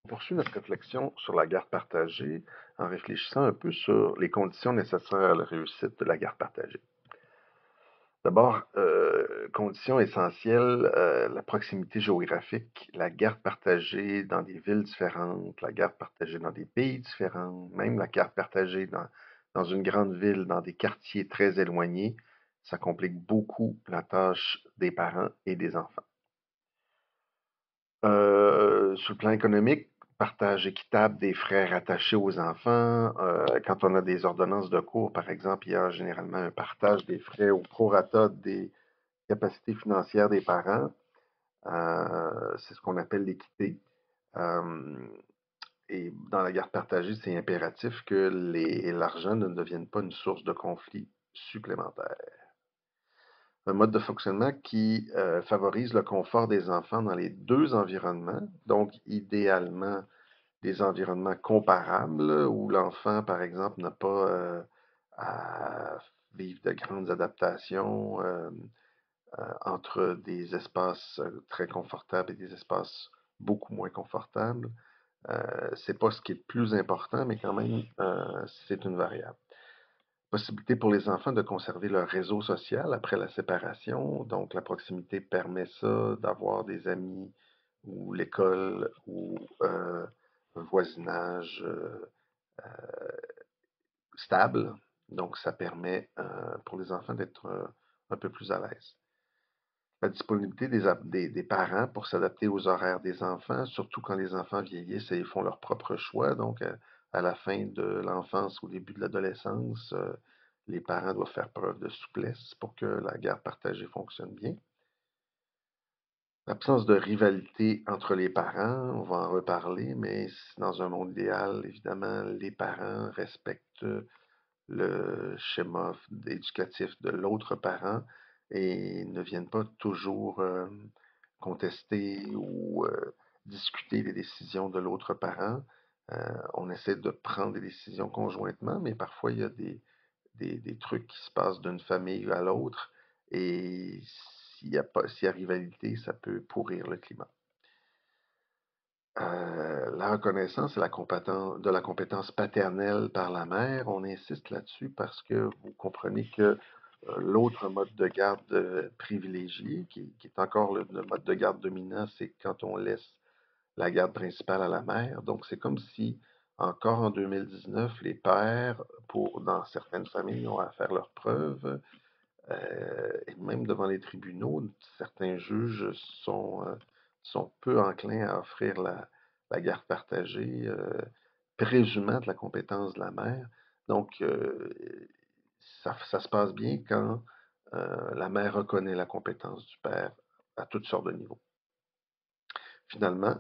On poursuit notre réflexion sur la garde partagée en réfléchissant un peu sur les conditions nécessaires à la réussite de la garde partagée. D'abord, condition essentielle, la proximité géographique, la garde partagée dans des villes différentes, la garde partagée dans des pays différents, même la garde partagée dans une grande ville, dans des quartiers très éloignés, ça complique beaucoup la tâche des parents et des enfants. Sur le plan économique, partage équitable des frais rattachés aux enfants. Quand on a des ordonnances de cours, par exemple, il y a généralement un partage des frais au prorata des capacités financières des parents. C'est ce qu'on appelle l'équité. Euh, et dans la garde partagée, c'est impératif que l'argent ne devienne pas une source de conflit supplémentaire. Un mode de fonctionnement qui favorise le confort des enfants dans les deux environnements, donc idéalement des environnements comparables où l'enfant, par exemple, n'a pas à vivre de grandes adaptations entre des espaces très confortables et des espaces beaucoup moins confortables. C'est pas ce qui est le plus important, mais quand même, c'est une variable. Possibilité pour les enfants de conserver leur réseau social après la séparation. Donc, la proximité permet ça, d'avoir des amis ou l'école ou un voisinage stable. Donc, ça permet pour les enfants d'être un peu plus à l'aise. La disponibilité des parents pour s'adapter aux horaires des enfants, surtout quand les enfants vieillissent et ils font leur propre choix. Donc, à la fin de l'enfance ou au début de l'adolescence, les parents doivent faire preuve de souplesse pour que la garde partagée fonctionne bien. L'absence de rivalité entre les parents, on va en reparler, mais dans un monde idéal, évidemment, les parents respectent le schéma éducatif de l'autre parent et ne viennent pas toujours contester ou discuter des décisions de l'autre parent. On essaie de prendre des décisions conjointement, mais parfois il y a des trucs qui se passent d'une famille à l'autre et s'il y a rivalité, ça peut pourrir le climat. La reconnaissance de la compétence paternelle par la mère, on insiste là-dessus parce que vous comprenez que l'autre mode de garde privilégié, qui est encore le mode de garde dominant, c'est quand on laisse la garde principale à la mère. Donc, c'est comme si, encore en 2019, les pères, dans certaines familles, ont à faire leurs preuves. Et même devant les tribunaux, certains juges sont peu enclins à offrir la garde partagée, présumant de la compétence de la mère. Donc, ça se passe bien quand la mère reconnaît la compétence du père à toutes sortes de niveaux. Finalement,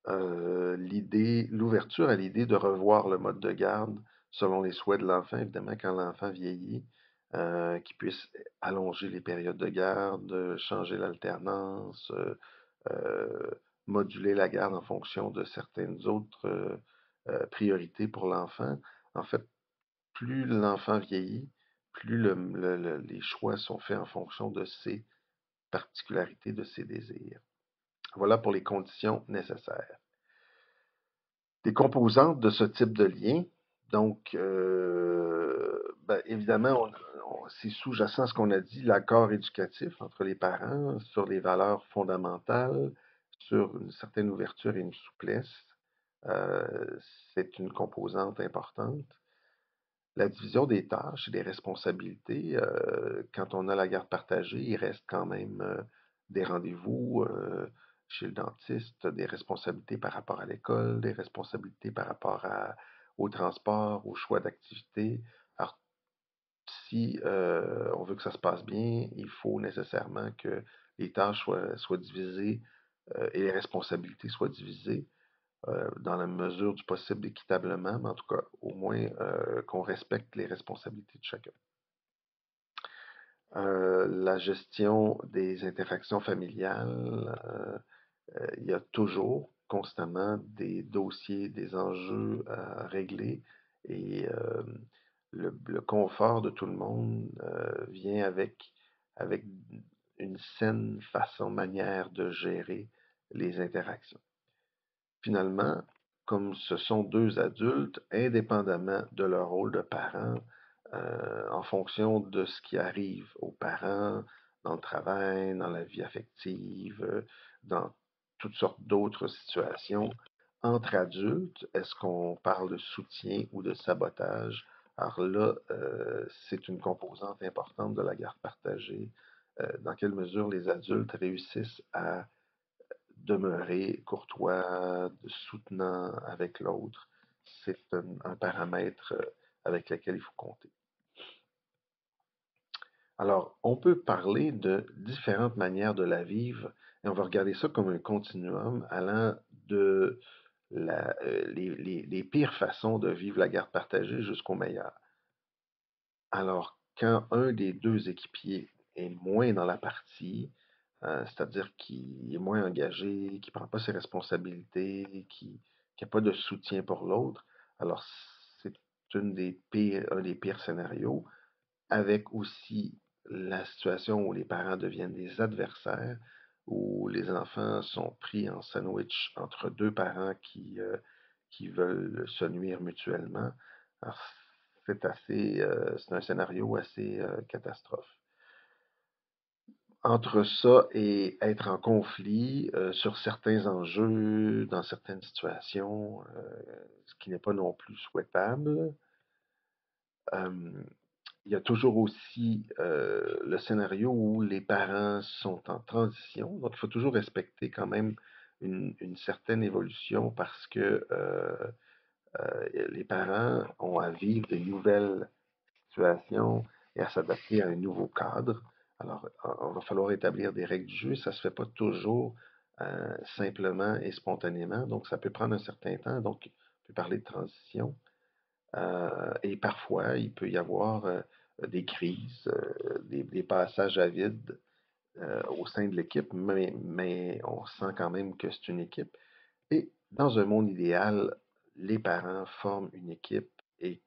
l'ouverture à l'idée de revoir le mode de garde selon les souhaits de l'enfant, évidemment, quand l'enfant vieillit, qu'il puisse allonger les périodes de garde, changer l'alternance, moduler la garde en fonction de certaines autres priorités pour l'enfant. En fait, plus l'enfant vieillit, plus les choix sont faits en fonction de ses particularités, de ses désirs. Voilà pour les conditions nécessaires. Des composantes de ce type de lien. Donc, ben, évidemment, c'est sous-jacent à ce qu'on a dit, l'accord éducatif entre les parents sur les valeurs fondamentales, sur une certaine ouverture et une souplesse. Euh, c'est une composante importante. La division des tâches et des responsabilités, quand on a la garde partagée, il reste quand même des rendez-vous chez le dentiste, des responsabilités par rapport à l'école, des responsabilités par rapport au transport, au choix d'activités. Alors, si on veut que ça se passe bien, il faut nécessairement que les tâches soient divisées et les responsabilités soient divisées dans la mesure du possible équitablement, mais en tout cas, au moins qu'on respecte les responsabilités de chacun. La gestion des interactions familiales, il y a toujours constamment des dossiers, des enjeux à régler et le confort de tout le monde vient avec une saine manière de gérer les interactions. Finalement, comme ce sont deux adultes, indépendamment de leur rôle de parents, en fonction de ce qui arrive aux parents dans le travail, dans la vie affective, dans toutes sortes d'autres situations. Entre adultes, est-ce qu'on parle de soutien ou de sabotage? Alors là, c'est une composante importante de la garde partagée. Dans quelle mesure les adultes réussissent à demeurer courtois, soutenant avec l'autre, c'est un paramètre avec lequel il faut compter. Alors, on peut parler de différentes manières de la vivre et on va regarder ça comme un continuum allant de les pires façons de vivre la garde partagée jusqu'au meilleur. Alors, quand un des deux équipiers est moins dans la partie, c'est-à-dire qu'il est moins engagé, qui ne prend pas ses responsabilités, qui n'a pas de soutien pour l'autre, alors c'est un des pires scénarios, avec aussi la situation où les parents deviennent des adversaires, où les enfants sont pris en sandwich entre deux parents qui veulent se nuire mutuellement. Alors, c'est un scénario assez catastrophe. Entre ça et être en conflit sur certains enjeux, dans certaines situations, ce qui n'est pas non plus souhaitable. Il y a toujours aussi le scénario où les parents sont en transition. Donc, il faut toujours respecter quand même une certaine évolution parce que les parents ont à vivre de nouvelles situations et à s'adapter à un nouveau cadre. Alors, il va falloir établir des règles du jeu. Ça ne se fait pas toujours simplement et spontanément. Donc, ça peut prendre un certain temps. Donc, on peut parler de transition. Et parfois, il peut y avoir des crises, des passages à vide au sein de l'équipe, mais on sent quand même que c'est une équipe. Et dans un monde idéal, les parents forment une équipe et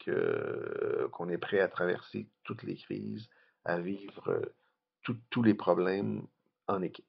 qu'on est prêt à traverser toutes les crises, à vivre tous les problèmes en équipe.